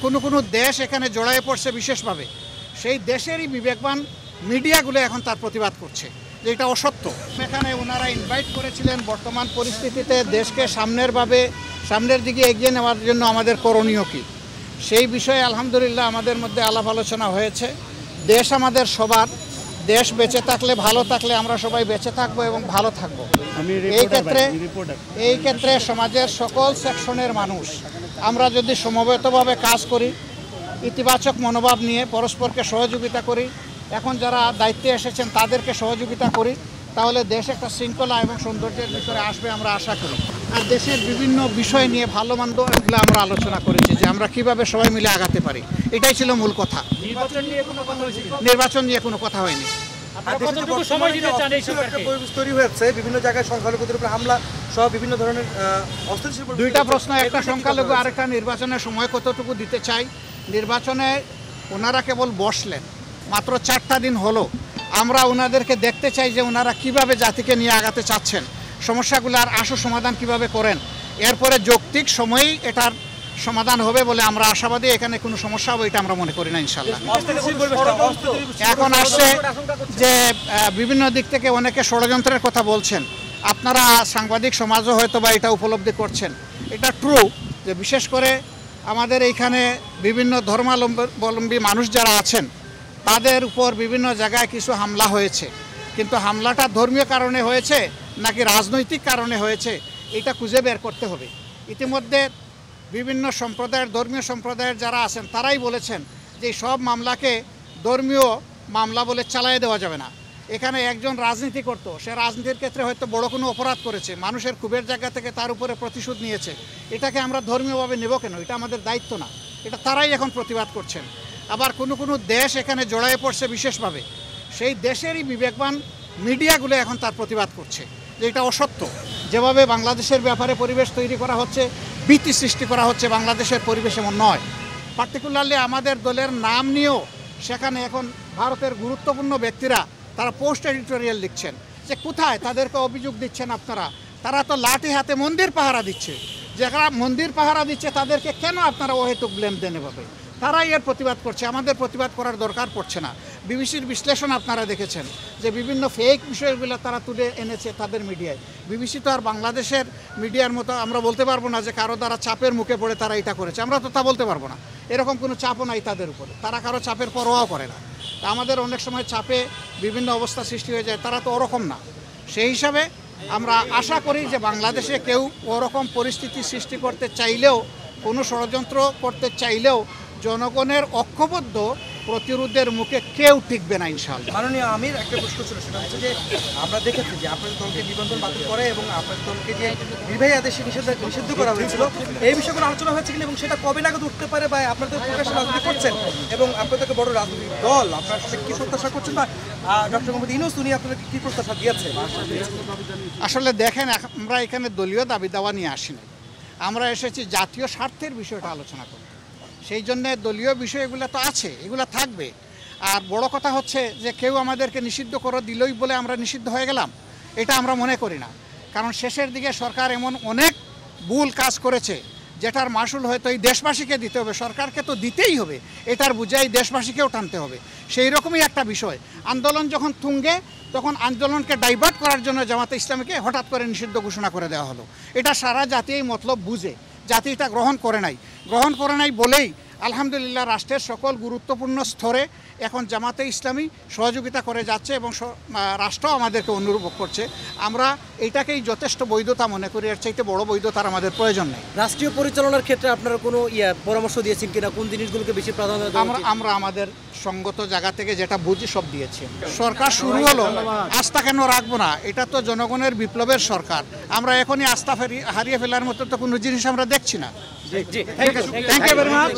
কোনো দেশ এখানে জড়ায়ে পড়ছে বিশেষভাবে, সেই দেশেরই বিবেকবান মিডিয়াগুলো এখন তার প্রতিবাদ করছে যে এটা অসত্য। এখানে ওনারা ইনভাইট করেছিলেন বর্তমান পরিস্থিতিতে দেশকে সামনের দিকে এগিয়ে নেওয়ার জন্য আমাদের করণীয় কী, সেই বিষয়ে আলহামদুলিল্লাহ আমাদের মধ্যে আলাপ আলোচনা হয়েছে। দেশ আমাদের সবার, দেশ বেঁচে থাকলে ভালো থাকলে আমরা সবাই বেঁচে থাকবো এবং ভালো থাকবো। এই ক্ষেত্রে সমাজের সকল সেকশনের মানুষ আমরা যদি সমবেতভাবে কাজ করি, ইতিবাচক মনোভাব নিয়ে পরস্পরকে সহযোগিতা করি, এখন যারা দায়িত্বে এসেছেন তাদেরকে সহযোগিতা করি, তাহলে দেশ একটা শৃঙ্খলা এবং সৌন্দর্যের ভিতরে আসবে আমরা আশা করি। আর দেশের বিভিন্ন বিষয় নিয়ে ভালো মন্দ এগুলো আমরা আলোচনা করেছি যে আমরা কিভাবে সবাই মিলে আগাতে পারি, এটাই ছিল মূল কথা। নির্বাচন নিয়ে কোনো কথা হয়নি। বিভিন্ন জায়গায় সংখ্যালঘুদের উপর হামলা সহ বিভিন্ন ধরনের দুইটা প্রশ্ন, একটা সংখ্যালঘু আরেকটা নির্বাচনের সময় কতটুকু দিতে চাই। নির্বাচনে ওনারা কেবল বসলেন, মাত্র 4টা দিন হলো। আমরা ওনাদেরকে দেখতে চাই যে ওনারা কিভাবে জাতিকে নিয়ে আগাতে চাচ্ছেন, সমস্যাগুলোর আশু সমাধান কিভাবে করেন। এরপরে যৌক্তিক সময়েই এটার সমাধান হবে বলে আমরা আশাবাদী। এখানে কোনো সমস্যা হবে এটা আমরা মনে করি না ইনশাল্লাহ। এখন আসছে যে বিভিন্ন দিক থেকে অনেকে ষড়যন্ত্রের কথা বলছেন, আপনারা সাংবাদিক সমাজও হয়তো বা এটা উপলব্ধি করছেন। এটা ট্রু যে বিশেষ করে আমাদের এইখানে বিভিন্ন ধর্মাবলম্বী মানুষ যারা আছেন তাদের উপর বিভিন্ন জায়গায় কিছু হামলা হয়েছে, কিন্তু হামলাটা ধর্মীয় কারণে হয়েছে নাকি রাজনৈতিক কারণে হয়েছে এটা খুঁজে বের করতে হবে। ইতিমধ্যে বিভিন্ন ধর্মীয় সম্প্রদায়ের যারা আছেন তারাই বলেছেন যে সব মামলাকে ধর্মীয় মামলা বলে চালিয়ে দেওয়া যাবে না। এখানে একজন রাজনীতি করত, সে রাজনীতির ক্ষেত্রে হয়তো বড় কোনো অপরাধ করেছে, মানুষের ক্ষোভের জায়গা থেকে তার উপরে প্রতিশোধ নিয়েছে, এটাকে আমরা ধর্মীয়ভাবে নেব কেন? এটা আমাদের দায়িত্ব না, এটা তারাই এখন প্রতিবাদ করছেন। আবার কোনো দেশ এখানে জড়ায়ে পড়ছে বিশেষভাবে, সেই দেশেরই বিবেকবান মিডিয়াগুলো এখন তার প্রতিবাদ করছে যে এটা অসত্য। যেভাবে বাংলাদেশের ব্যাপারে পরিবেশ তৈরি করা হচ্ছে, ভীতি সৃষ্টি করা হচ্ছে, বাংলাদেশের পরিবেশ এমন নয়। পার্টিকুলারলি আমাদের দলের নাম নিয়েও সেখানে এখন ভারতের গুরুত্বপূর্ণ ব্যক্তিরা তারা পোস্ট এডিটোরিয়াল লিখছেন যে কোথায় তাদেরকে অভিযোগ দিচ্ছেন আপনারা, তারা তো লাঠি হাতে মন্দির পাহারা দিচ্ছে, যারা মন্দির পাহারা দিচ্ছে তাদেরকে কেন আপনারা অহেতুক ব্লেম দেন? এভাবে তারাই এর প্রতিবাদ করছে, আমাদের প্রতিবাদ করার দরকার পড়ছে না। বিবিসির বিশ্লেষণ আপনারা দেখেছেন যে বিভিন্ন ফেক বিষয়গুলো তারা তুলে এনেছে তাদের মিডিয়ায়। বিবিসি তো আর বাংলাদেশের মিডিয়ার মতো আমরা বলতে পারবো না যে কারো দ্বারা চাপের মুখে পড়ে তারা এটা করেছে, আমরা তো তা বলতে পারবো না। এরকম কোনো চাপও নাই তাদের উপরে, তারা কারো চাপের পরোয়াও করে না। তা আমাদের অনেক সময় চাপে বিভিন্ন অবস্থা সৃষ্টি হয়ে যায়, তারা তো ওরকম না। সেই হিসাবে আমরা আশা করি যে বাংলাদেশে কেউ ওরকম পরিস্থিতি সৃষ্টি করতে চাইলেও, কোনো ষড়যন্ত্র করতে চাইলেও জনগণের ঐক্যবদ্ধ প্রতিরোধের মুখে কেউ টিকবে না ইনশাআল্লাহ। মাননীয় আমির, একটা প্রশ্ন ছিল, সেটা হচ্ছে যে আমরা দেখেছি যে আপনাদের দলকে নিবন্ধন বাতিল করে এবং আপনাদের দলকে যে নির্বাহী আদেশে নিষিদ্ধ করা হয়েছিল, এই বিষয়গুলো আলোচনা হয়েছে কিনা এবং সেটা কবে নাগাদ উঠতে পারে, বা আপনাদের প্রকাশ্যে রাজনীতি করছেন এবং আপনাদেরকে বড় রাজনৈতিক দল আপনার সাথে কী প্রত্যাশা করছেন, বা ডক্টর মোহাম্মদ ইউনূস উনি আপনাদেরকে কী প্রত্যাশা দিয়েছেন? আসলে দেখেন, আমরা এখানে দলীয় দাবি দাওয়া নিয়ে আসিনি, আমরা এসেছি জাতীয় স্বার্থের বিষয়টা আলোচনা করতে। সেই জন্য দলীয় বিষয় এগুলো তো আছে, এগুলো থাকবে। আর বড় কথা হচ্ছে যে কেউ আমাদেরকে নিষিদ্ধ করে দিলই বলে আমরা নিষিদ্ধ হয়ে গেলাম, এটা আমরা মনে করি না। কারণ শেষের দিকে সরকার এমন অনেক ভুল কাজ করেছে যেটার মাসুল হয়তো এই দেশবাসীকে দিতে হবে, সরকারকে তো দিতেই হবে, এটার বুঝাই দেশবাসীকেও টানতে হবে। সেই রকমই একটা বিষয়। আন্দোলন যখন তুঙ্গে, তখন আন্দোলনকে ডাইভার্ট করার জন্য জামাতে ইসলামীকে হঠাৎ করে নিষিদ্ধ ঘোষণা করে দেওয়া হলো। এটা সারা জাতি এই মতলব বুঝে, জাতি এটা গ্রহণ করে নাই বলেই আলহামদুলিল্লাহ রাষ্ট্রের সকল গুরুত্বপূর্ণ স্তরে এখন জামাতে ইসলামী সহযোগিতা করে যাচ্ছে এবং রাষ্ট্র আমাদেরকে অনুরূপ করছে। আমরা এইটাকেই যথেষ্ট বৈধতা মনে করি, এর চাইতে বড় বৈধতার আমাদের প্রয়োজন নেই। রাষ্ট্রীয় পরিচালনার ক্ষেত্রে আপনারা কোনো পরামর্শ দিয়েছেন কিনা, কোন জিনিসগুলোকে বেশি প্রাধান্য? আমরা আমাদের সঙ্গত জায়গা থেকে যেটা বুঝি সব দিয়েছি। সরকার শুরু হলো, আস্থা কেন রাখবো না? এটা তো জনগণের বিপ্লবের সরকার, আমরা এখনই আস্থা হারিয়ে ফেলার মতো তো কোনো জিনিস আমরা দেখছি না। Thank you very much.